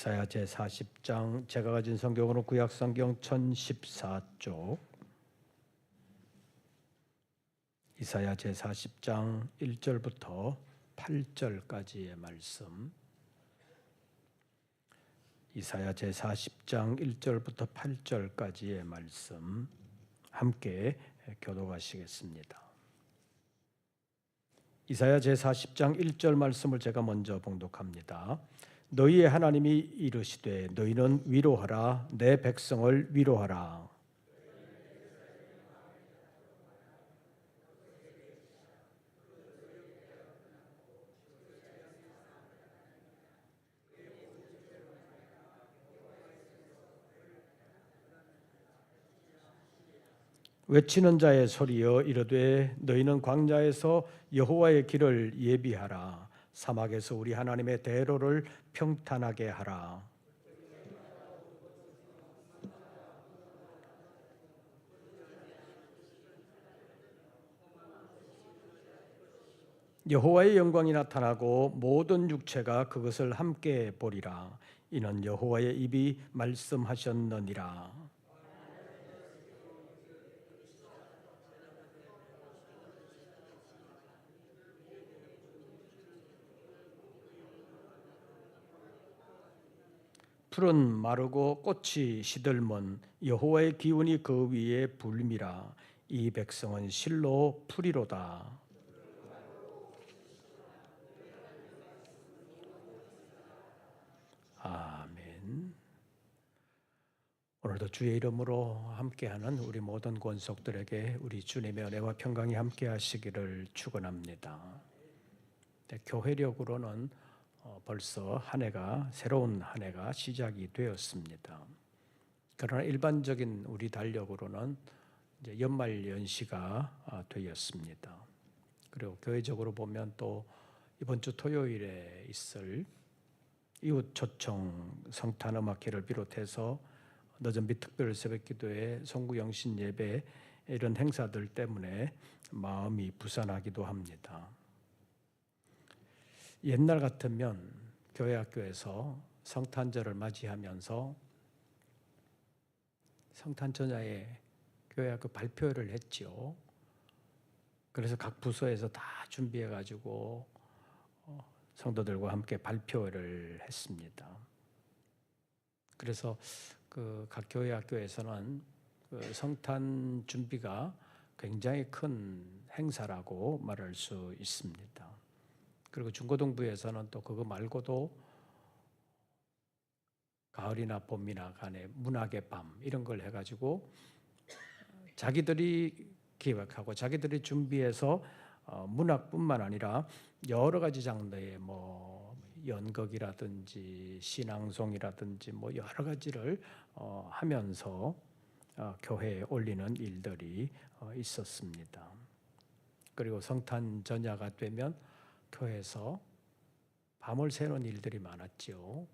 이사야 제40장, 제가 가진 성경으로 구약성경 1014쪽, 이사야 제40장 1절부터 8절까지의 말씀, 이사야 제40장 1절부터 8절까지의 말씀 함께 교독하시겠습니다. 이사야 제40장 1절 말씀을 제가 먼저 봉독합니다. 너희의 하나님이 이르시되 너희는 위로하라, 내 백성을 위로하라. 외치는 자의 소리여 이르되 너희는 광야에서 여호와의 길을 예비하라. 사막에서 우리 하나님의 대로를 평탄하게 하라. 여호와의 영광이 나타나고 모든 육체가 그것을 함께 보리라. 이는 여호와의 입이 말씀하셨느니라. 풀은 마르고 꽃이 시들면 여호와의 기운이 그 위에 불미라. 이 백성은 실로 풀이로다. 아멘. 오늘도 주의 이름으로 함께하는 우리 모든 권속들에게 우리 주님의 은혜와 평강이 함께하시기를 축원합니다. 교회력으로는 벌써 한 해가, 새로운 한 해가 시작이 되었습니다. 그러나 일반적인 우리 달력으로는 이제 연말 연시가 되었습니다. 그리고 교회적으로 보면 또 이번 주 토요일에 있을 이웃 초청 성탄음악회를 비롯해서 늦은비 특별 새벽기도회, 송구영신 예배 이런 행사들 때문에 마음이 부산하기도 합니다. 옛날 같으면 교회 학교에서 성탄절을 맞이하면서 성탄전야에 교회 학교 발표를 했죠. 그래서 각 부서에서 다 준비해가지고 성도들과 함께 발표를 했습니다. 그래서 그 각 교회 학교에서는 그 성탄 준비가 굉장히 큰 행사라고 말할 수 있습니다. 그리고 중고등부에서는 또 그거 말고도 가을이나 봄이나 간에 문학의 밤 이런 걸 해가지고 자기들이 기획하고 자기들이 준비해서 문학뿐만 아니라 여러 가지 장르의 뭐 연극이라든지 신앙송이라든지 뭐 여러 가지를 하면서 교회에 올리는 일들이 있었습니다. 그리고 성탄 전야가 되면 교회에서 밤을 새는 일들이 많았죠.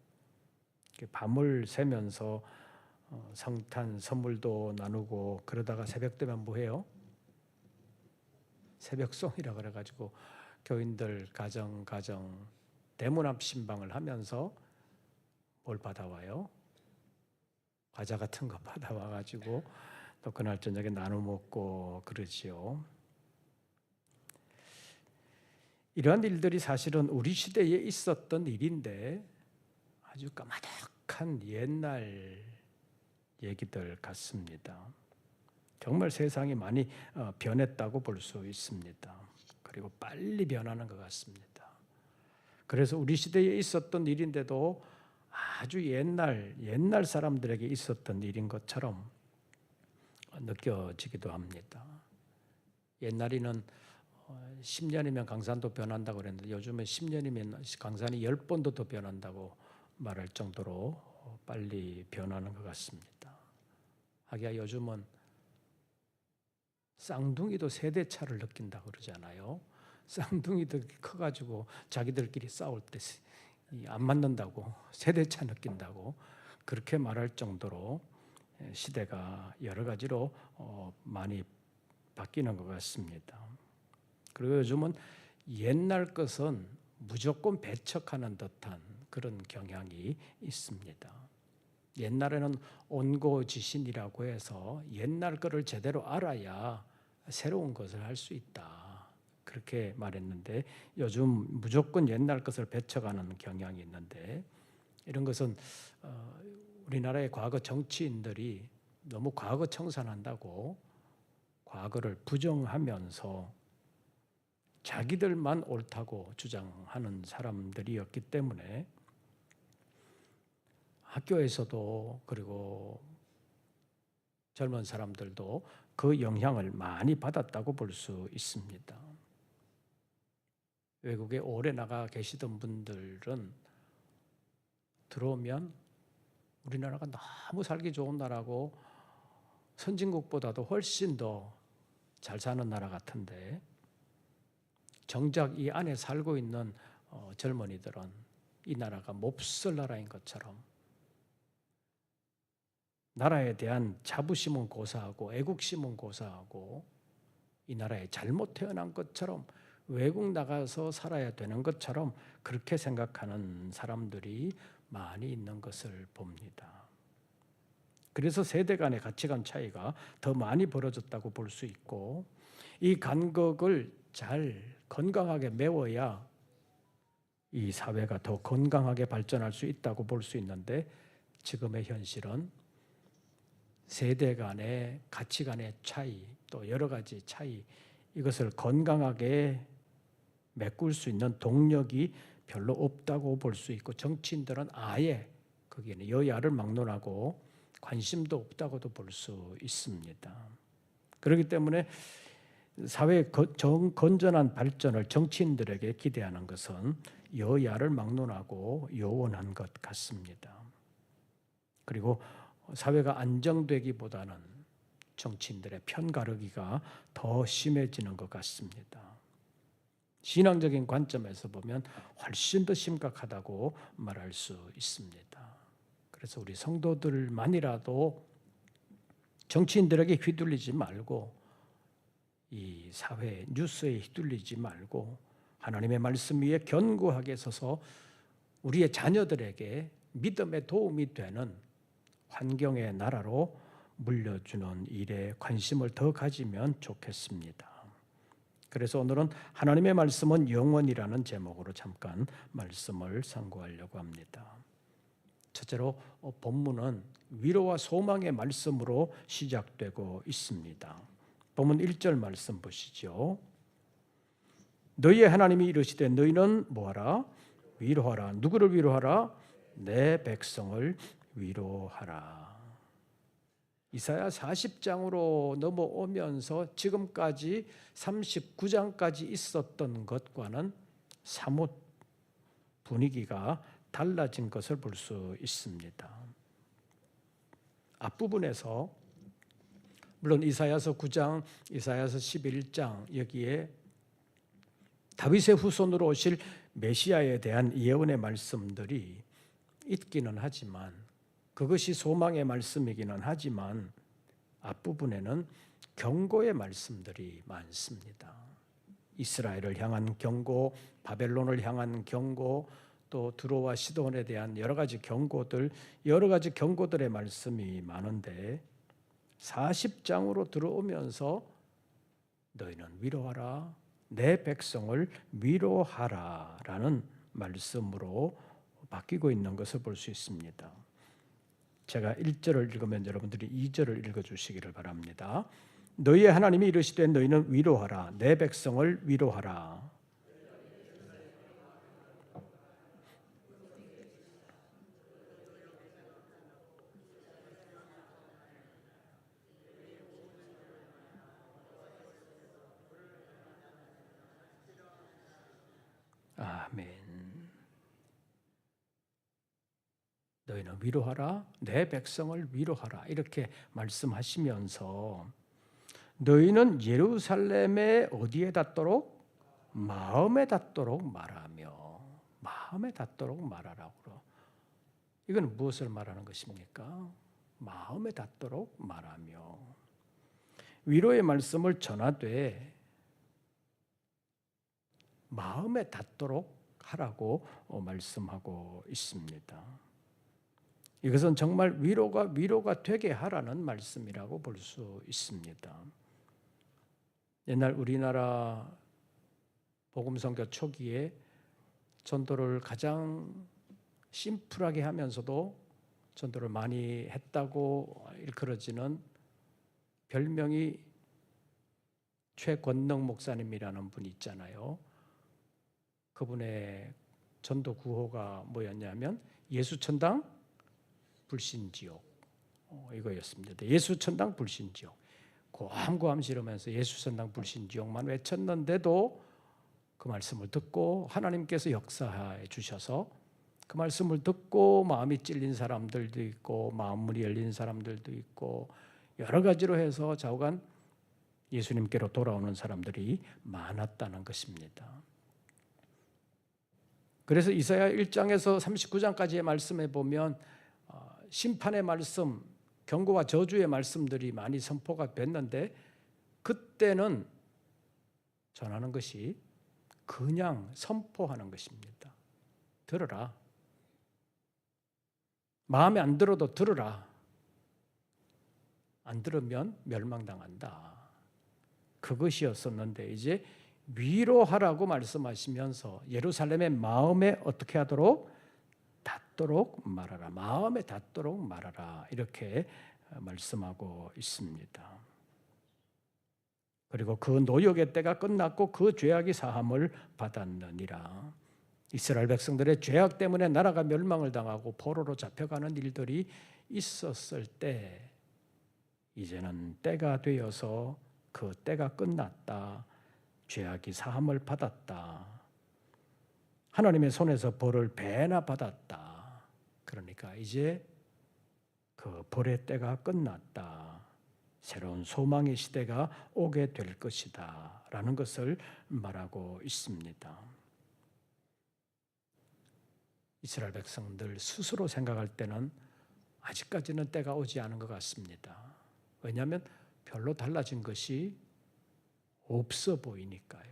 밤을 새면서 성탄 선물도 나누고 그러다가 새벽 되면 뭐해요? 새벽송이라 그래가지고 교인들 가정 대문 앞 신방을 하면서 뭘 받아와요? 과자 같은 거 받아와가지고 또 그날 저녁에 나눠 먹고 그러지요. 이러한 일들이 사실은 우리 시대에 있었던 일인데 아주 까마득한 옛날 얘기들 같습니다. 정말 세상이 많이 변했다고 볼 수 있습니다. 그리고 빨리 변하는 것 같습니다. 그래서 우리 시대에 있었던 일인데도 아주 옛날 사람들에게 있었던 일인 것처럼 느껴지기도 합니다. 옛날에는 10년이면 강산도 변한다고 그랬는데 요즘은 10년이면 강산이 10번도 더 변한다고 말할 정도로 빨리 변하는 것 같습니다. 하기야 요즘은 쌍둥이도 세대차를 느낀다고 그러잖아요. 쌍둥이들 커가지고 자기들끼리 싸울 때 안 맞는다고 세대차 느낀다고 그렇게 말할 정도로 시대가 여러 가지로 많이 바뀌는 것 같습니다. 그리고 요즘은 옛날 것은 무조건 배척하는 듯한 그런 경향이 있습니다. 옛날에는 온고지신이라고 해서 옛날 거를 제대로 알아야 새로운 것을 할 수 있다, 그렇게 말했는데 요즘 무조건 옛날 것을 배척하는 경향이 있는데, 이런 것은 우리나라의 과거 정치인들이 너무 과거 청산한다고 과거를 부정하면서 자기들만 옳다고 주장하는 사람들이었기 때문에 학교에서도 그리고 젊은 사람들도 그 영향을 많이 받았다고 볼 수 있습니다. 외국에 오래 나가 계시던 분들은 들어오면 우리나라가 너무 살기 좋은 나라고 선진국보다도 훨씬 더 잘 사는 나라 같은데, 정작 이 안에 살고 있는 젊은이들은 이 나라가 몹쓸 나라인 것처럼, 나라에 대한 자부심은 고사하고 애국심은 고사하고 이 나라에 잘못 태어난 것처럼, 외국 나가서 살아야 되는 것처럼 그렇게 생각하는 사람들이 많이 있는 것을 봅니다. 그래서 세대 간의 가치관 차이가 더 많이 벌어졌다고 볼 수 있고, 이 간극을 잘 건강하게 메워야 이 사회가 더 건강하게 발전할 수 있다고 볼 수 있는데, 지금의 현실은 세대 간의 가치관의 차이, 또 여러 가지 차이, 이것을 건강하게 메꿀 수 있는 동력이 별로 없다고 볼 수 있고, 정치인들은 아예 거기에는 여야를 막론하고 관심도 없다고도 볼 수 있습니다. 그렇기 때문에 사회의 건전한 발전을 정치인들에게 기대하는 것은 여야를 막론하고 요원한 것 같습니다. 그리고 사회가 안정되기보다는 정치인들의 편가르기가 더 심해지는 것 같습니다. 신앙적인 관점에서 보면 훨씬 더 심각하다고 말할 수 있습니다. 그래서 우리 성도들만이라도 정치인들에게 휘둘리지 말고, 이 사회 뉴스에 휘둘리지 말고 하나님의 말씀 위에 견고하게 서서 우리의 자녀들에게 믿음의 도움이 되는 환경의 나라로 물려주는 일에 관심을 더 가지면 좋겠습니다. 그래서 오늘은 하나님의 말씀은 영원이라는 제목으로 잠깐 말씀을 상고하려고 합니다. 첫째로 본문은 위로와 소망의 말씀으로 시작되고 있습니다. 본문 1절 말씀 보시죠. 너희의 하나님이 이르시되 너희는 뭐하라? 위로하라. 누구를 위로하라? 내 백성을 위로하라. 이사야 40장으로 넘어오면서 지금까지 39장까지 있었던 것과는 사뭇 분위기가 달라진 것을 볼 수 있습니다. 앞부분에서 물론 이사야서 9장, 이사야서 11장 여기에 다윗의 후손으로 오실 메시아에 대한 예언의 말씀들이 있기는 하지만, 그것이 소망의 말씀이기는 하지만 앞부분에는 경고의 말씀들이 많습니다. 이스라엘을 향한 경고, 바벨론을 향한 경고, 또 두로와 시돈에 대한 여러 가지 경고들의 말씀이 많은데, 40장으로 들어오면서 너희는 위로하라, 내 백성을 위로하라 라는 말씀으로 바뀌고 있는 것을 볼 수 있습니다. 제가 1절을 읽으면 여러분들이 2절을 읽어주시기를 바랍니다. 너희의 하나님이 이르시되 너희는 위로하라, 내 백성을 위로하라. 아멘. 너희는 위로하라, 내 백성을 위로하라, 이렇게 말씀하시면서 너희는 예루살렘에 어디에 닿도록? 마음에 닿도록 말하며, 마음에 닿도록 말하라고. 이건 무엇을 말하는 것입니까? 마음에 닿도록 말하며, 위로의 말씀을 전하되 마음에 닿도록 하라고 말씀하고 있습니다. 이것은 정말 위로가 되게 하라는 말씀이라고 볼 수 있습니다. 옛날 우리나라 복음선교 초기에 전도를 가장 심플하게 하면서도 전도를 많이 했다고 일컬어지는 별명이 최권능 목사님이라는 분이 있잖아요. 그분의 전도 구호가 뭐였냐면 예수천당 불신지옥 이거였습니다. 예수천당 불신지옥. 고함고함 지르면서 예수천당 불신지옥만 외쳤는데도 그 말씀을 듣고 하나님께서 역사해 주셔서 그 말씀을 듣고 마음이 찔린 사람들도 있고 마음문이 열린 사람들도 있고 여러 가지로 해서 좌우간 예수님께로 돌아오는 사람들이 많았다는 것입니다. 그래서 이사야 1장에서 39장까지의 말씀에 보면 심판의 말씀, 경고와 저주의 말씀들이 많이 선포가 됐는데 그때는 전하는 것이 그냥 선포하는 것입니다. 들어라. 마음에 안 들어도 들으라. 안 들으면 멸망당한다. 그것이었었는데 이제 위로하라고 말씀하시면서 예루살렘의 마음에 어떻게 하도록? 닿도록 말하라. 마음에 닿도록 말하라. 이렇게 말씀하고 있습니다. 그리고 그 노역의 때가 끝났고 그 죄악이 사함을 받았느니라. 이스라엘 백성들의 죄악 때문에 나라가 멸망을 당하고 포로로 잡혀가는 일들이 있었을 때 이제는 때가 되어서 그 때가 끝났다. 죄악이 사함을 받았다. 하나님의 손에서 벌을 배나 받았다. 그러니까 이제 그 벌의 때가 끝났다. 새로운 소망의 시대가 오게 될 것이다. 라는 것을 말하고 있습니다. 이스라엘 백성들 스스로 생각할 때는 아직까지는 때가 오지 않은 것 같습니다. 왜냐하면 별로 달라진 것이 없어 보이니까요.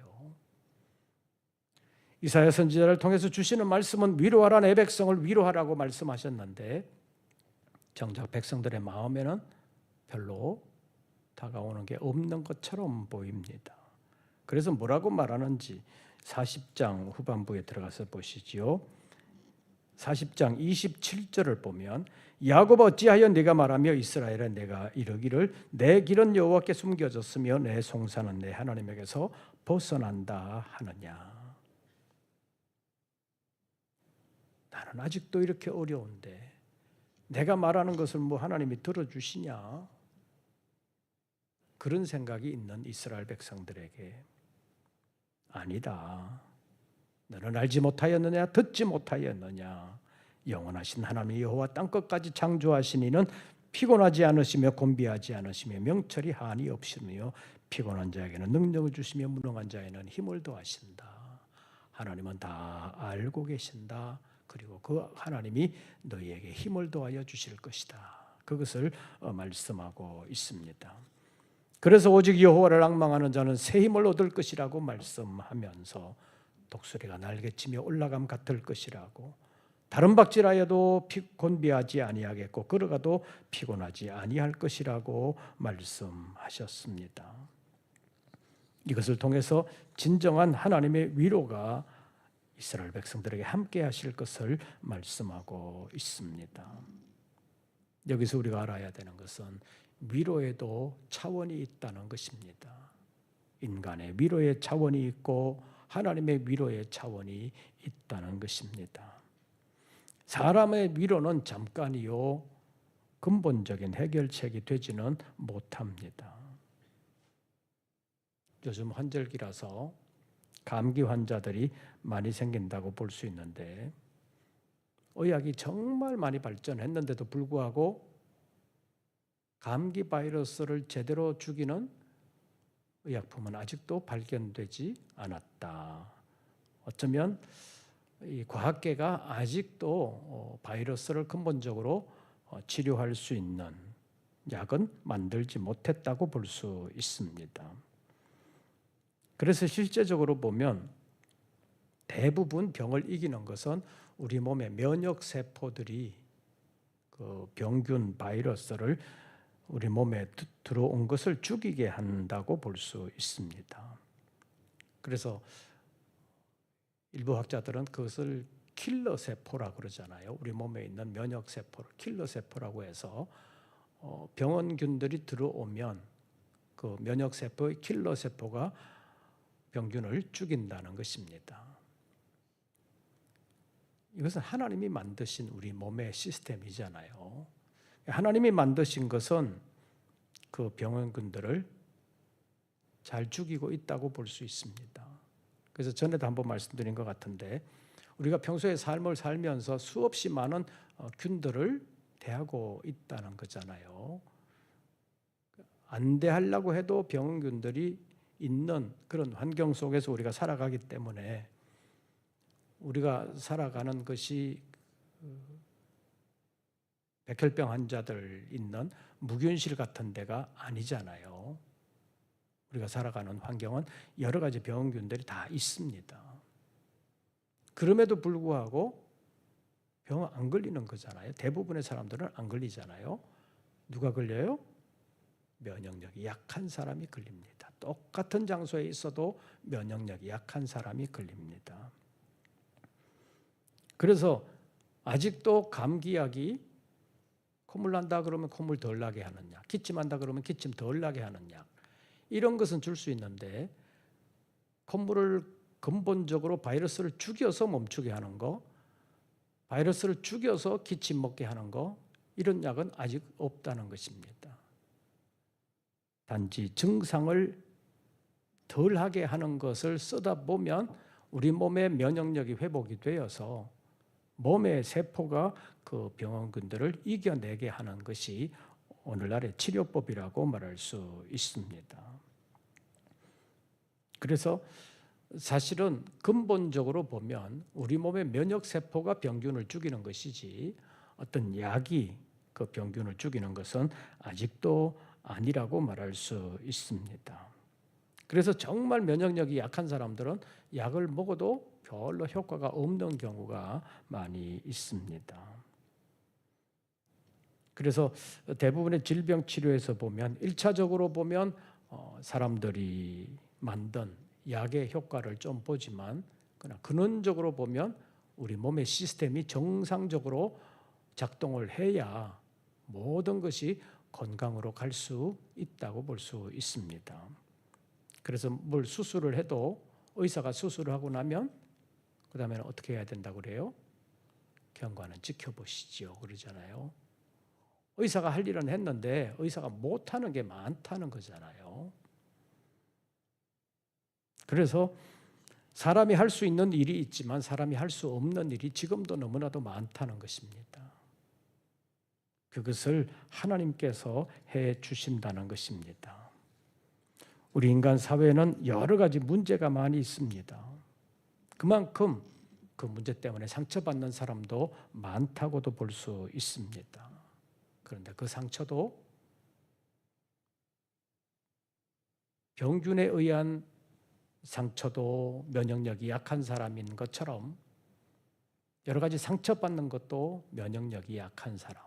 이사야 선지자를 통해서 주시는 말씀은 위로하라 내 백성을 위로하라고 말씀하셨는데 정작 백성들의 마음에는 별로 다가오는 게 없는 것처럼 보입니다. 그래서 뭐라고 말하는지 40장 후반부에 들어가서 보시지요. 40장 27절을 보면 야곱아 어찌하여 네가 말하며 이스라엘아 내가 이르기를 내 길은 여호와께 숨겨졌으며 내 송사는 내 하나님에게서 벗어난다 하느냐. 나는 아직도 이렇게 어려운데 내가 말하는 것을 뭐 하나님이 들어주시냐. 그런 생각이 있는 이스라엘 백성들에게 아니다. 너는 알지 못하였느냐 듣지 못하였느냐. 영원하신 하나님 여호와 땅끝까지 창조하신 이는 피곤하지 않으시며 곤비하지 않으시며 명철이 한이 없으며 피곤한 자에게는 능력을 주시며 무능한 자에는 힘을 더하신다. 하나님은 다 알고 계신다. 그리고 그 하나님이 너희에게 힘을 더하여 주실 것이다. 그것을 말씀하고 있습니다. 그래서 오직 여호와를 앙망하는 자는 새 힘을 얻을 것이라고 말씀하면서 독수리가 날개치며 올라감 같을 것이라고 다른 박질하여도 곤비하지 아니하겠고 걸어가도 피곤하지 아니할 것이라고 말씀하셨습니다. 이것을 통해서 진정한 하나님의 위로가 이스라엘 백성들에게 함께 하실 것을 말씀하고 있습니다. 여기서 우리가 알아야 되는 것은 위로에도 차원이 있다는 것입니다. 인간의 위로의 차원이 있고 하나님의 위로의 차원이 있다는 것입니다. 사람의 위로는 잠깐이요 근본적인 해결책이 되지는 못합니다. 요즘 환절기라서 감기 환자들이 많이 생긴다고 볼 수 있는데 의학이 정말 많이 발전했는데도 불구하고 감기 바이러스를 제대로 죽이는 의약품은 아직도 발견되지 않았다. 어쩌면 이 과학계가 아직도 바이러스를 근본적으로 치료할 수 있는 약은 만들지 못했다고 볼 수 있습니다. 그래서 실제적으로 보면 대부분 병을 이기는 것은 우리 몸의 면역 세포들이 그 병균 바이러스를 우리 몸에 들어온 것을 죽이게 한다고 볼 수 있습니다. 그래서 일부 학자들은 그것을 킬러 세포라 그러잖아요. 우리 몸에 있는 면역 세포를 킬러 세포라고 해서 병원균들이 들어오면 그 면역 세포의 킬러 세포가 병균을 죽인다는 것입니다. 이것은 하나님이 만드신 우리 몸의 시스템이잖아요. 하나님이 만드신 것은 그 병원균들을 잘 죽이고 있다고 볼 수 있습니다. 그래서 전에도 한번 말씀드린 것 같은데 우리가 평소에 삶을 살면서 수없이 많은 균들을 대하고 있다는 거잖아요. 안 대하려고 해도 병원균들이 있는 그런 환경 속에서 우리가 살아가기 때문에 우리가 살아가는 것이 백혈병 환자들 있는 무균실 같은 데가 아니잖아요. 우리가 살아가는 환경은 여러 가지 병균들이 다 있습니다. 그럼에도 불구하고 병 안 걸리는 거잖아요. 대부분의 사람들은 안 걸리잖아요. 누가 걸려요? 면역력이 약한 사람이 걸립니다. 똑같은 장소에 있어도 면역력이 약한 사람이 걸립니다. 그래서 아직도 감기약이 콧물 난다 그러면 콧물 덜 나게 하는 약, 기침한다 그러면 기침 덜 나게 하는 약, 이런 것은 줄 수 있는데 콧물을 근본적으로 바이러스를 죽여서 멈추게 하는 거, 바이러스를 죽여서 기침 먹게 하는 거, 이런 약은 아직 없다는 것입니다. 단지 증상을 덜하게 하는 것을 쓰다 보면 우리 몸의 면역력이 회복이 되어서 몸의 세포가 그 병원균들을 이겨내게 하는 것이 오늘날의 치료법이라고 말할 수 있습니다. 그래서 사실은 근본적으로 보면 우리 몸의 면역 세포가 병균을 죽이는 것이지 어떤 약이 그 병균을 죽이는 것은 아직도 아니라고 말할 수 있습니다. 그래서 정말 면역력이 약한 사람들은 약을 먹어도 별로 효과가 없는 경우가 많이 있습니다. 그래서 대부분의 질병 치료에서 보면 1차적으로 보면 사람들이 만든 약의 효과를 좀 보지만 그러나 근원적으로 보면 우리 몸의 시스템이 정상적으로 작동을 해야 모든 것이 건강으로 갈 수 있다고 볼 수 있습니다. 그래서 뭘 수술을 해도 의사가 수술을 하고 나면 그 다음에는 어떻게 해야 된다고 그래요? 경과는 지켜보시지요 그러잖아요. 의사가 할 일은 했는데 의사가 못하는 게 많다는 거잖아요. 그래서 사람이 할 수 있는 일이 있지만 사람이 할 수 없는 일이 지금도 너무나도 많다는 것입니다. 그것을 하나님께서 해 주신다는 것입니다. 우리 인간 사회는 여러 가지 문제가 많이 있습니다. 그만큼 그 문제 때문에 상처받는 사람도 많다고도 볼 수 있습니다. 그런데 그 상처도 병균에 의한 상처도 면역력이 약한 사람인 것처럼 여러 가지 상처받는 것도 면역력이 약한 사람,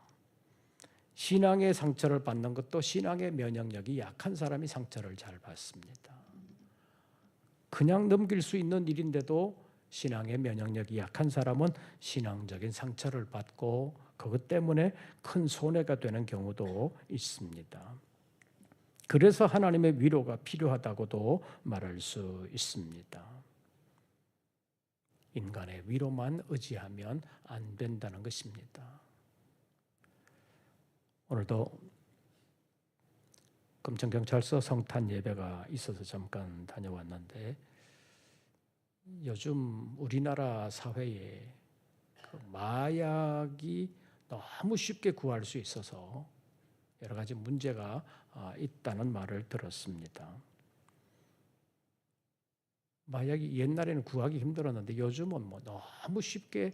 신앙의 상처를 받는 것도 신앙의 면역력이 약한 사람이 상처를 잘 받습니다. 그냥 넘길 수 있는 일인데도 신앙의 면역력이 약한 사람은 신앙적인 상처를 받고 그것 때문에 큰 손해가 되는 경우도 있습니다. 그래서 하나님의 위로가 필요하다고도 말할 수 있습니다. 인간의 위로만 의지하면 안 된다는 것입니다. 오늘도 금천경찰서 성탄 예배가 있어서 잠깐 다녀왔는데 요즘 우리나라 사회에 그 마약이 너무 쉽게 구할 수 있어서 여러 가지 문제가 있다는 말을 들었습니다. 마약이 옛날에는 구하기 힘들었는데 요즘은 너무 쉽게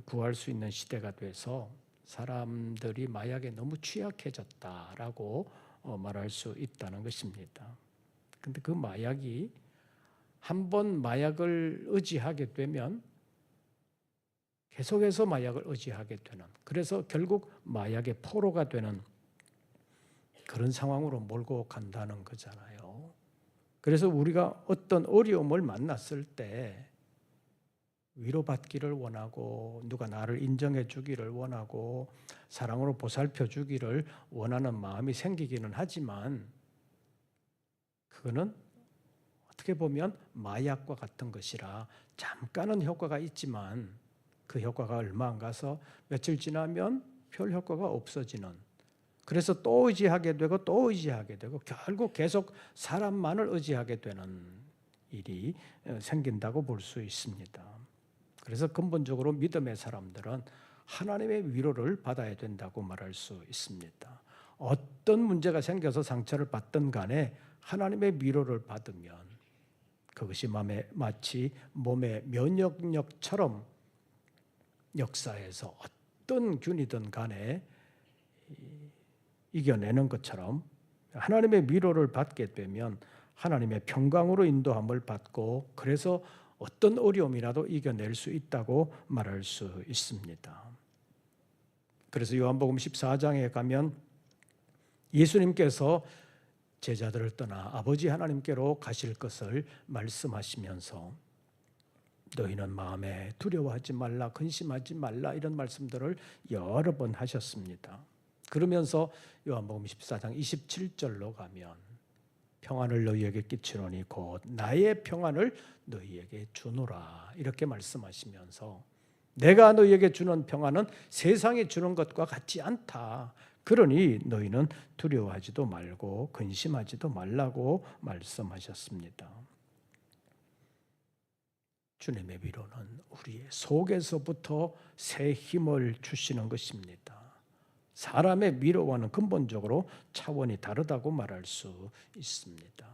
구할 수 있는 시대가 돼서 사람들이 마약에 너무 취약해졌다라고 말할 수 있다는 것입니다. 근데 그 마약이 한번 마약을 의지하게 되면 계속해서 마약을 의지하게 되는, 그래서 결국 마약의 포로가 되는 그런 상황으로 몰고 간다는 거잖아요. 그래서 우리가 어떤 어려움을 만났을 때 위로받기를 원하고 누가 나를 인정해 주기를 원하고 사랑으로 보살펴 주기를 원하는 마음이 생기기는 하지만 그거는 어떻게 보면 마약과 같은 것이라 잠깐은 효과가 있지만 그 효과가 얼마 안 가서 며칠 지나면 별 효과가 없어지는, 그래서 또 의지하게 되고 또 의지하게 되고 결국 계속 사람만을 의지하게 되는 일이 생긴다고 볼 수 있습니다. 그래서 근본적으로 믿음의 사람들은 하나님의 위로를 받아야 된다고 말할 수 있습니다. 어떤 문제가 생겨서 상처를 받든 간에 하나님의 위로를 받으면 그것이 마치 몸의 면역력처럼 역사에서 어떤 균이든 간에 이겨내는 것처럼 하나님의 위로를 받게 되면 하나님의 평강으로 인도함을 받고 그래서 어떤 어려움이라도 이겨낼 수 있다고 말할 수 있습니다. 그래서 요한복음 14장에 가면 예수님께서 제자들을 떠나 아버지 하나님께로 가실 것을 말씀하시면서 너희는 마음에 두려워하지 말라, 근심하지 말라 이런 말씀들을 여러 번 하셨습니다. 그러면서 요한복음 14장 27절로 가면 평안을 너희에게 끼치노니 곧 나의 평안을 너희에게 주노라 이렇게 말씀하시면서 내가 너희에게 주는 평안은 세상이 주는 것과 같지 않다. 그러니 너희는 두려워하지도 말고 근심하지도 말라고 말씀하셨습니다. 주님의 위로는 우리의 속에서부터 새 힘을 주시는 것입니다. 사람의 위로와는 근본적으로 차원이 다르다고 말할 수 있습니다.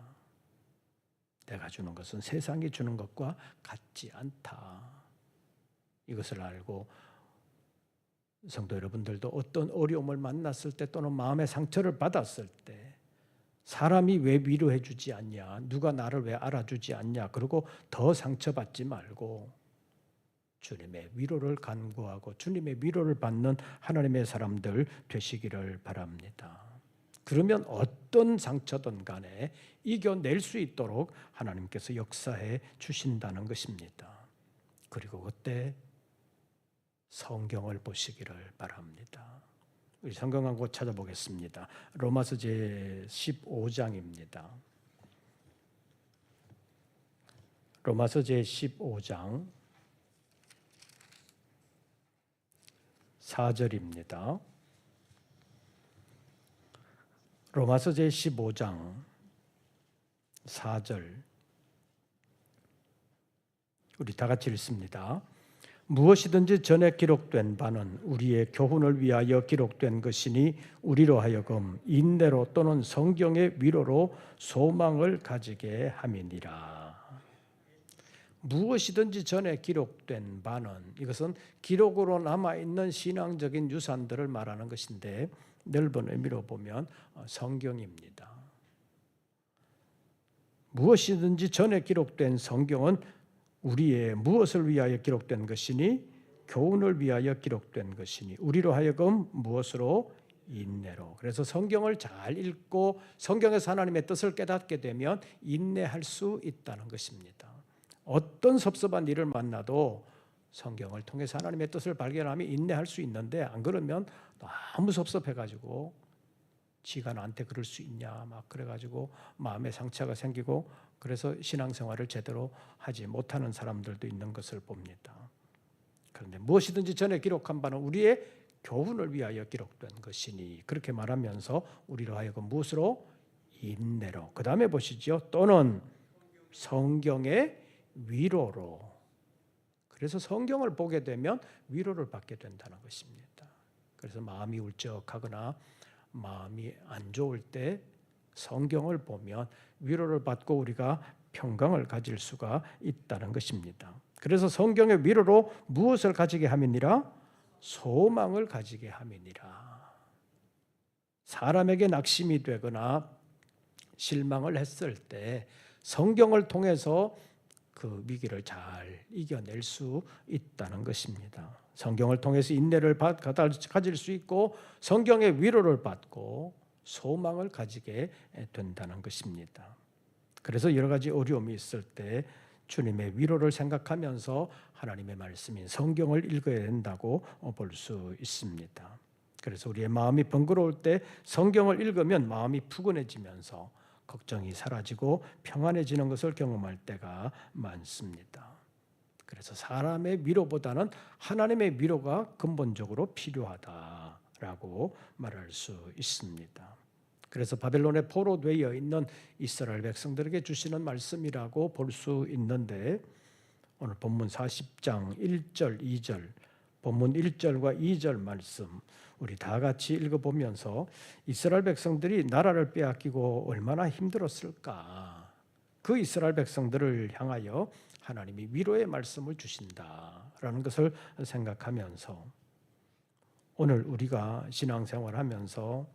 내가 주는 것은 세상이 주는 것과 같지 않다. 이것을 알고 성도 여러분들도 어떤 어려움을 만났을 때 또는 마음의 상처를 받았을 때 사람이 왜 위로해 주지 않냐, 누가 나를 왜 알아주지 않냐, 그리고 더 상처받지 말고 주님의 위로를 간구하고 주님의 위로를 받는 하나님의 사람들 되시기를 바랍니다. 그러면 어떤 상처든 간에 이겨낼 수 있도록 하나님께서 역사해 주신다는 것입니다. 그리고 그때 성경을 보시기를 바랍니다. 우리 성경 한 곳 찾아보겠습니다. 로마서 제 15장입니다. 로마서 제 15장 4절입니다. 로마서 제 15장 4절 우리 다 같이 읽습니다. 무엇이든지 전에 기록된 바는 우리의 교훈을 위하여 기록된 것이니 우리로 하여금 인내로 또는 성경의 위로로 소망을 가지게 함이니라. 무엇이든지 전에 기록된 바는, 이것은 기록으로 남아있는 신앙적인 유산들을 말하는 것인데 넓은 의미로 보면 성경입니다. 무엇이든지 전에 기록된 성경은 우리의 무엇을 위하여 기록된 것이니 교훈을 위하여 기록된 것이니 우리로 하여금 무엇으로? 인내로. 그래서 성경을 잘 읽고 성경에서 하나님의 뜻을 깨닫게 되면 인내할 수 있다는 것입니다. 어떤 섭섭한 일을 만나도 성경을 통해서 하나님의 뜻을 발견하면 인내할 수 있는데 안 그러면 너무 섭섭해가지고 지가 나한테 그럴 수 있냐 막 그래가지고 마음에 상처가 생기고 그래서 신앙생활을 제대로 하지 못하는 사람들도 있는 것을 봅니다. 그런데 무엇이든지 전에 기록한 바는 우리의 교훈을 위하여 기록된 것이니 그렇게 말하면서 우리로 하여금 무엇으로? 인내로. 그 다음에 보시죠. 또는 성경의 위로로. 그래서 성경을 보게 되면 위로를 받게 된다는 것입니다. 그래서 마음이 울적하거나 마음이 안 좋을 때 성경을 보면 위로를 받고 우리가 평강을 가질 수가 있다는 것입니다. 그래서 성경의 위로로 무엇을 가지게 함이니라? 소망을 가지게 함이니라. 사람에게 낙심이 되거나 실망을 했을 때 성경을 통해서 그 위기를 잘 이겨낼 수 있다는 것입니다. 성경을 통해서 인내를 가질 수 있고 성경의 위로를 받고 소망을 가지게 된다는 것입니다. 그래서 여러 가지 어려움이 있을 때 주님의 위로를 생각하면서 하나님의 말씀인 성경을 읽어야 된다고 볼 수 있습니다. 그래서 우리의 마음이 번거로울 때 성경을 읽으면 마음이 푸근해지면서 걱정이 사라지고 평안해지는 것을 경험할 때가 많습니다. 그래서 사람의 위로보다는 하나님의 위로가 근본적으로 필요하다라고 말할 수 있습니다. 그래서 바벨론에 포로되어 있는 이스라엘 백성들에게 주시는 말씀이라고 볼 수 있는데 오늘 본문 40장 1절 2절 본문 1절과 2절 말씀 우리 다 같이 읽어보면서 이스라엘 백성들이 나라를 빼앗기고 얼마나 힘들었을까. 그 이스라엘 백성들을 향하여 하나님이 위로의 말씀을 주신다라는 것을 생각하면서 오늘 우리가 신앙생활하면서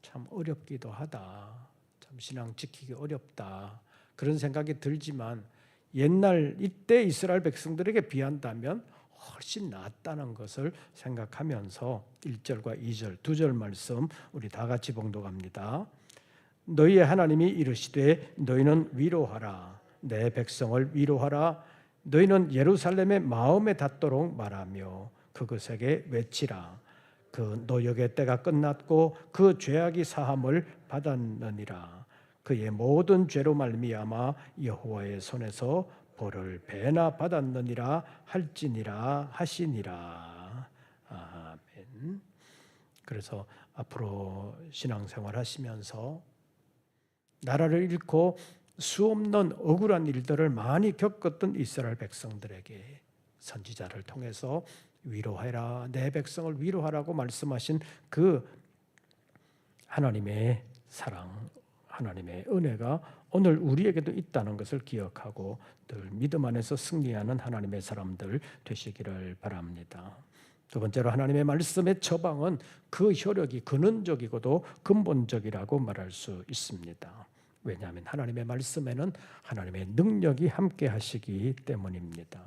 참 어렵기도 하다. 참 신앙 지키기 어렵다. 그런 생각이 들지만 옛날 이때 이스라엘 백성들에게 비한다면 훨씬 낫다는 것을 생각하면서 1절과 2절 두 절 말씀 우리 다 같이 봉독합니다. 너희의 하나님이 이르시되 너희는 위로하라. 내 백성을 위로하라. 너희는 예루살렘의 마음에 닿도록 말하며 그것에게 외치라. 그 노역의 때가 끝났고 그 죄악이 사함을 받았느니라. 그의 모든 죄로 말미암아 여호와의 손에서 벌을 배나 받았느니라 할지니라 하시니라. 아멘. 그래서 앞으로 신앙생활 하시면서 나라를 잃고 수없는 억울한 일들을 많이 겪었던 이스라엘 백성들에게 선지자를 통해서 위로하라, 내 백성을 위로하라고 말씀하신 그 하나님의 사랑, 하나님의 은혜가 오늘 우리에게도 있다는 것을 기억하고 늘 믿음 안에서 승리하는 하나님의 사람들 되시기를 바랍니다. 두 번째로 하나님의 말씀의 처방은 그 효력이 근원적이고도 근본적이라고 말할 수 있습니다. 왜냐하면 하나님의 말씀에는 하나님의 능력이 함께 하시기 때문입니다.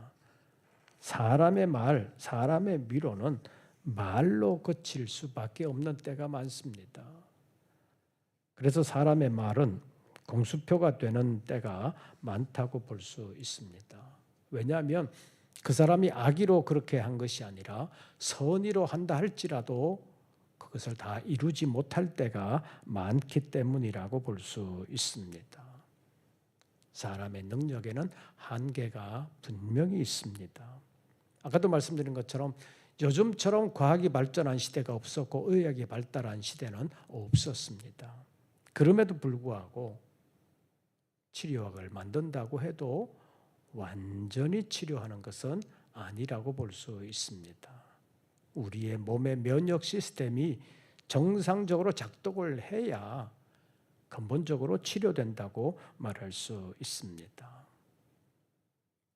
사람의 말, 사람의 위로는 말로 그칠 수밖에 없는 때가 많습니다. 그래서 사람의 말은 공수표가 되는 때가 많다고 볼 수 있습니다. 왜냐하면 그 사람이 악의로 그렇게 한 것이 아니라 선의로 한다 할지라도 그것을 다 이루지 못할 때가 많기 때문이라고 볼 수 있습니다. 사람의 능력에는 한계가 분명히 있습니다. 아까도 말씀드린 것처럼 요즘처럼 과학이 발전한 시대가 없었고 의학이 발달한 시대는 없었습니다. 그럼에도 불구하고 치료약을 만든다고 해도 완전히 치료하는 것은 아니라고 볼 수 있습니다. 우리의 몸의 면역 시스템이 정상적으로 작동을 해야 근본적으로 치료된다고 말할 수 있습니다.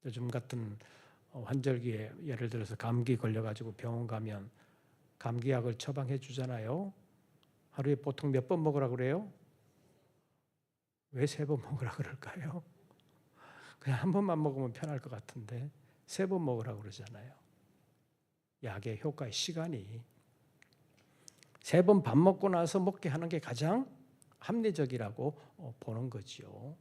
요즘 같은 환절기에 예를 들어서 감기 걸려가지고 병원 가면 감기약을 처방해 주잖아요. 하루에 보통 몇 번 먹으라 그래요? 왜 3번 먹으라 그럴까요? 그냥 한 번만 먹으면 편할 것 같은데 3번 먹으라 그러잖아요. 약의 효과의 시간이 3번 밥 먹고 나서 먹게 하는 게 가장 합리적이라고 보는 거지요.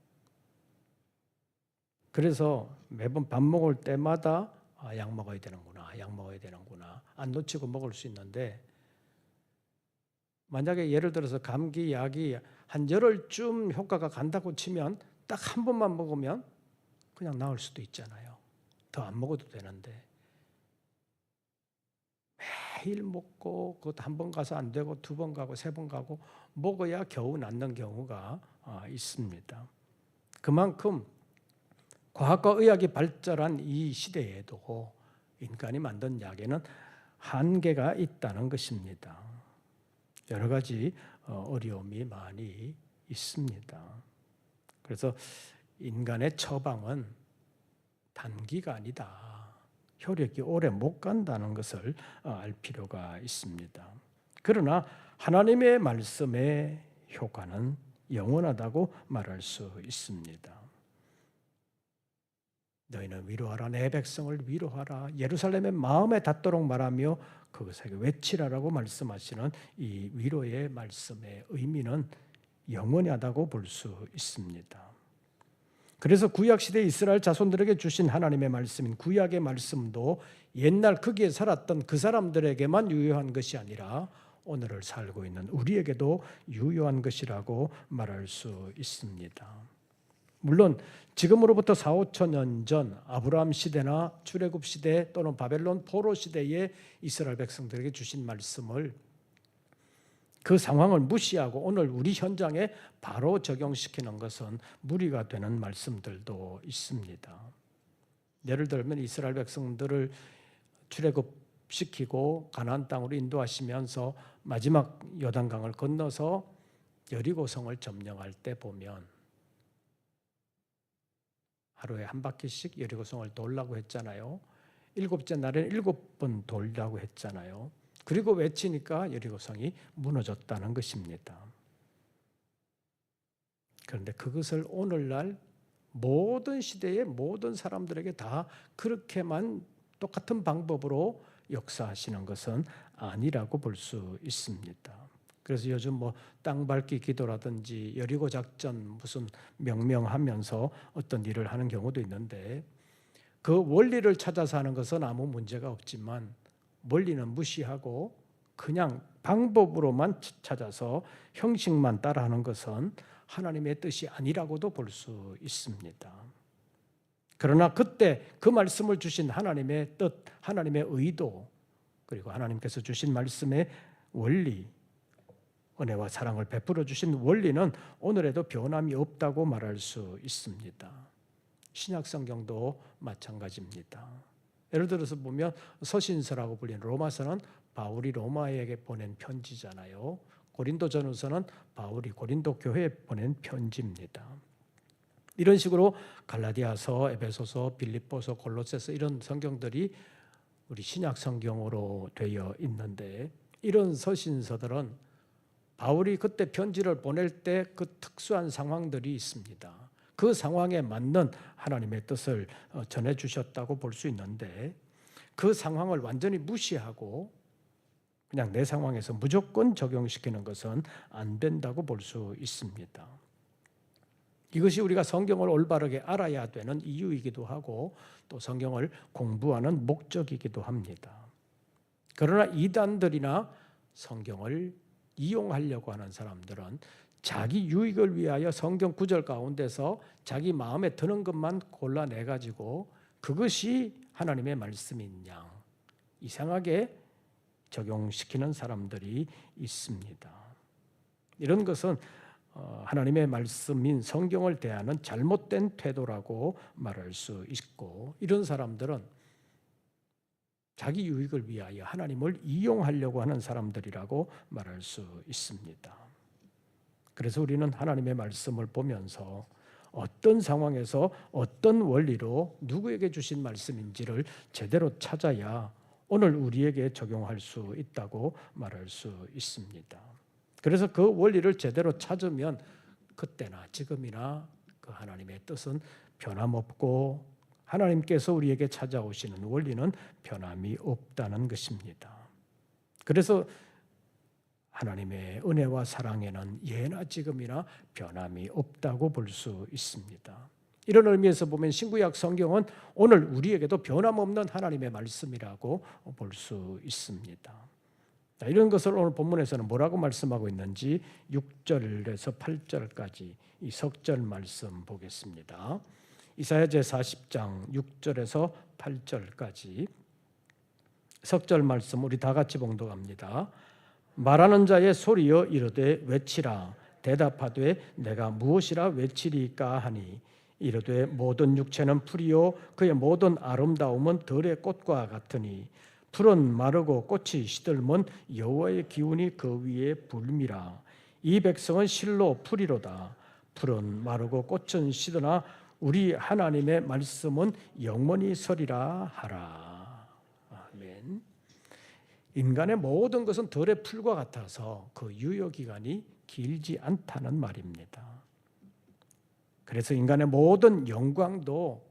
그래서 매번 밥 먹을 때마다 약 먹어야 되는구나, 약 먹어야 되는구나 안 놓치고 먹을 수 있는데 만약에 예를 들어서 감기 약이 한 열흘쯤 효과가 간다고 치면 딱 한 번만 먹으면 그냥 나을 수도 있잖아요. 더 안 먹어도 되는데 매일 먹고 그것도 한 번 가서 안 되고 2번 가고 3번 가고 먹어야 겨우 낫는 경우가 있습니다. 그만큼 과학과 의학이 발달한 이 시대에도 인간이 만든 약에는 한계가 있다는 것입니다. 여러 가지 어려움이 많이 있습니다. 그래서 인간의 처방은 단기간이다. 효력이 오래 못 간다는 것을 알 필요가 있습니다. 그러나 하나님의 말씀의 효과는 영원하다고 말할 수 있습니다. 너희는 위로하라. 내 백성을 위로하라. 예루살렘의 마음에 닿도록 말하며 그것에게 외치라라고 말씀하시는 이 위로의 말씀의 의미는 영원하다고 볼 수 있습니다. 그래서 구약시대 이스라엘 자손들에게 주신 하나님의 말씀인 구약의 말씀도 옛날 거기에 살았던 그 사람들에게만 유효한 것이 아니라 오늘을 살고 있는 우리에게도 유효한 것이라고 말할 수 있습니다. 물론 지금으로부터 4,5천 년 전 아브라함 시대나 출애굽 시대 또는 바벨론 포로 시대의 이스라엘 백성들에게 주신 말씀을 그 상황을 무시하고 오늘 우리 현장에 바로 적용시키는 것은 무리가 되는 말씀들도 있습니다. 예를 들면 이스라엘 백성들을 출애굽시키고 가나안 땅으로 인도하시면서 마지막 요단강을 건너서 여리고성을 점령할 때 보면 하루에 한 바퀴씩 여리고성을 돌라고 했잖아요. 7째 날에는 7번 돌라고 했잖아요. 그리고 외치니까 여리고성이 무너졌다는 것입니다. 그런데 그것을 오늘날 모든 시대의 모든 사람들에게 다 그렇게만 똑같은 방법으로 역사하시는 것은 아니라고 볼 수 있습니다. 그래서 요즘 땅 밟기 기도라든지 여리고 작전 무슨 명명하면서 어떤 일을 하는 경우도 있는데 그 원리를 찾아서 하는 것은 아무 문제가 없지만 원리는 무시하고 그냥 방법으로만 찾아서 형식만 따라하는 것은 하나님의 뜻이 아니라고도 볼 수 있습니다. 그러나 그때 그 말씀을 주신 하나님의 뜻, 하나님의 의도, 그리고 하나님께서 주신 말씀의 원리, 은혜와 사랑을 베풀어 주신 원리는 오늘에도 변함이 없다고 말할 수 있습니다. 신약 성경도 마찬가지입니다. 예를 들어서 보면 서신서라고 불리는 로마서는 바울이 로마에게 보낸 편지잖아요. 고린도전서는 바울이 고린도 교회에 보낸 편지입니다. 이런 식으로 갈라디아서, 에베소서, 빌립보서, 골로새서 이런 성경들이 우리 신약 성경으로 되어 있는데 이런 서신서들은 바울이 그때 편지를 보낼 때 그 특수한 상황들이 있습니다. 그 상황에 맞는 하나님의 뜻을 전해주셨다고 볼 수 있는데 그 상황을 완전히 무시하고 그냥 내 상황에서 무조건 적용시키는 것은 안 된다고 볼 수 있습니다. 이것이 우리가 성경을 올바르게 알아야 되는 이유이기도 하고 또 성경을 공부하는 목적이기도 합니다. 그러나 이단들이나 성경을 이용하려고 하는 사람들은 자기 유익을 위하여 성경 구절 가운데서 자기 마음에 드는 것만 골라내가지고 그것이 하나님의 말씀인 양 이상하게 적용시키는 사람들이 있습니다. 이런 것은 하나님의 말씀인 성경을 대하는 잘못된 태도라고 말할 수 있고 이런 사람들은 자기 유익을 위하여 하나님을 이용하려고 하는 사람들이라고 말할 수 있습니다. 그래서 우리는 하나님의 말씀을 보면서 어떤 상황에서 어떤 원리로 누구에게 주신 말씀인지를 제대로 찾아야 오늘 우리에게 적용할 수 있다고 말할 수 있습니다. 그래서 그 원리를 제대로 찾으면 그때나 지금이나 그 하나님의 뜻은 변함없고 하나님께서 우리에게 찾아오시는 원리는 변함이 없다는 것입니다. 그래서 하나님의 은혜와 사랑에는 예나 지금이나 변함이 없다고 볼 수 있습니다. 이런 의미에서 보면 신구약 성경은 오늘 우리에게도 변함없는 하나님의 말씀이라고 볼 수 있습니다. 이런 것을 오늘 본문에서는 뭐라고 말씀하고 있는지 6절에서 8절까지 이 석절 말씀 보겠습니다. 이사야 제40장 6절에서 8절까지 석절 말씀 우리 다 같이 봉독합니다. 말하는 자의 소리여 이르되 외치라. 대답하되 내가 무엇이라 외치리까 하니 이르되 모든 육체는 풀이요 그의 모든 아름다움은 들의 꽃과 같으니 풀은 마르고 꽃이 시들면 여호와의 기운이 그 위에 불미라. 이 백성은 실로 풀이로다. 풀은 마르고 꽃은 시드나 우리 하나님의 말씀은 영원히 서리라 하라. 아멘. 인간의 모든 것은 들의 풀과 같아서 그 유효기간이 길지 않다는 말입니다. 그래서 인간의 모든 영광도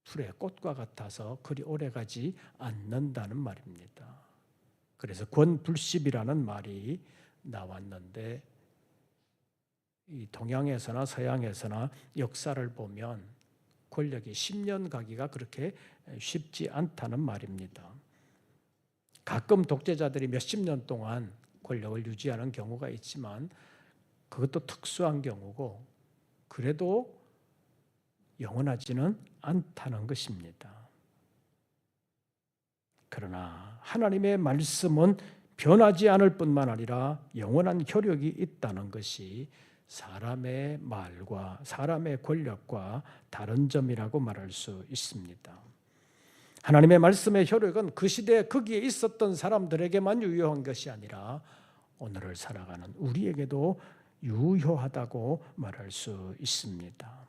풀의 꽃과 같아서 그리 오래가지 않는다는 말입니다. 그래서 권불십이라는 말이 나왔는데 이 동양에서나 서양에서나 역사를 보면 권력이 10년 가기가 그렇게 쉽지 않다는 말입니다. 가끔 독재자들이 몇십 년 동안 권력을 유지하는 경우가 있지만 그것도 특수한 경우고 그래도 영원하지는 않다는 것입니다. 그러나 하나님의 말씀은 변하지 않을 뿐만 아니라 영원한 효력이 있다는 것이 사람의 말과 사람의 권력과 다른 점이라고 말할 수 있습니다. 하나님의 말씀의 효력은 그 시대에 거기에 있었던 사람들에게만 유효한 것이 아니라 오늘을 살아가는 우리에게도 유효하다고 말할 수 있습니다.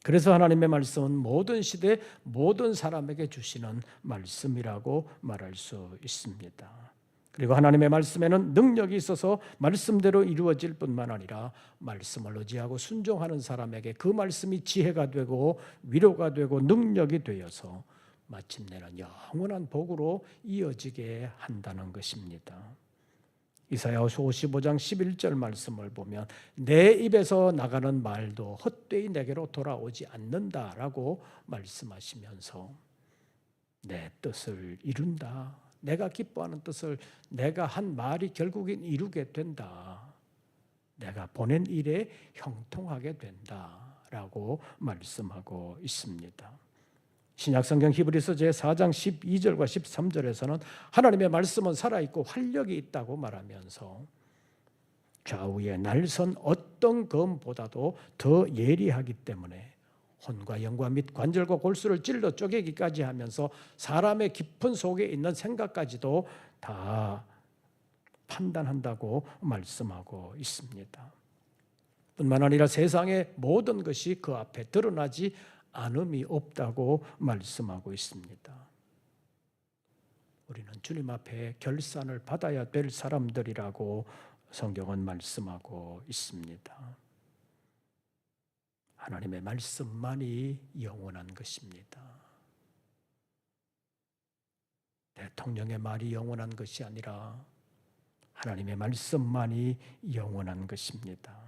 그래서 하나님의 말씀은 모든 시대 모든 사람에게 주시는 말씀이라고 말할 수 있습니다. 그리고 하나님의 말씀에는 능력이 있어서 말씀대로 이루어질 뿐만 아니라 말씀을 의지하고 순종하는 사람에게 그 말씀이 지혜가 되고 위로가 되고 능력이 되어서 마침내는 영원한 복으로 이어지게 한다는 것입니다. 이사야서 55장 11절 말씀을 보면 내 입에서 나가는 말도 헛되이 내게로 돌아오지 않는다라고 말씀하시면서 내 뜻을 이룬다. 내가 기뻐하는 뜻을 내가 한 말이 결국엔 이루게 된다. 내가 보낸 일에 형통하게 된다라고 말씀하고 있습니다. 신약성경 히브리서 제4장 12절과 13절에서는 하나님의 말씀은 살아있고 활력이 있다고 말하면서 좌우에 날선 어떤 검보다도 더 예리하기 때문에 혼과 영과 및 관절과 골수를 찔러 쪼개기까지 하면서 사람의 깊은 속에 있는 생각까지도 다 판단한다고 말씀하고 있습니다. 뿐만 아니라 세상의 모든 것이 그 앞에 드러나지 않음이 없다고 말씀하고 있습니다. 우리는 주님 앞에 결산을 받아야 될 사람들이라고 성경은 말씀하고 있습니다. 하나님의 말씀만이 영원한 것입니다. 대통령의 말이 영원한 것이 아니라 하나님의 말씀만이 영원한 것입니다.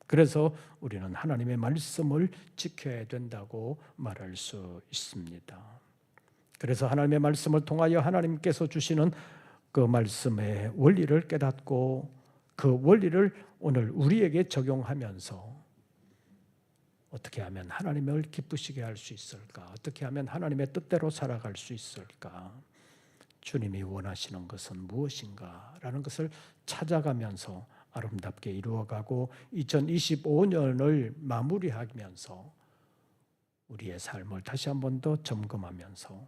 그래서 우리는 하나님의 말씀을 지켜야 된다고 말할 수 있습니다. 그래서 하나님의 말씀을 통하여 하나님께서 주시는 그 말씀의 원리를 깨닫고 그 원리를 오늘 우리에게 적용하면서 어떻게 하면 하나님을 기쁘시게 할 수 있을까? 어떻게 하면 하나님의 뜻대로 살아갈 수 있을까? 주님이 원하시는 것은 무엇인가? 라는 것을 찾아가면서 아름답게 이루어가고 2025년을 마무리하면서 우리의 삶을 다시 한 번 더 점검하면서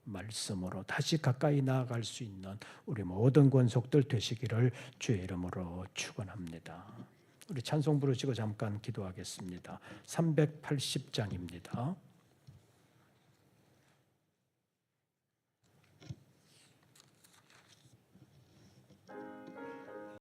말씀으로 다시 가까이 나아갈 수 있는 우리 모든 권속들 되시기를 주의 이름으로 축원합니다. 우리 찬송 부르시고 잠깐 기도하겠습니다. 380장입니다.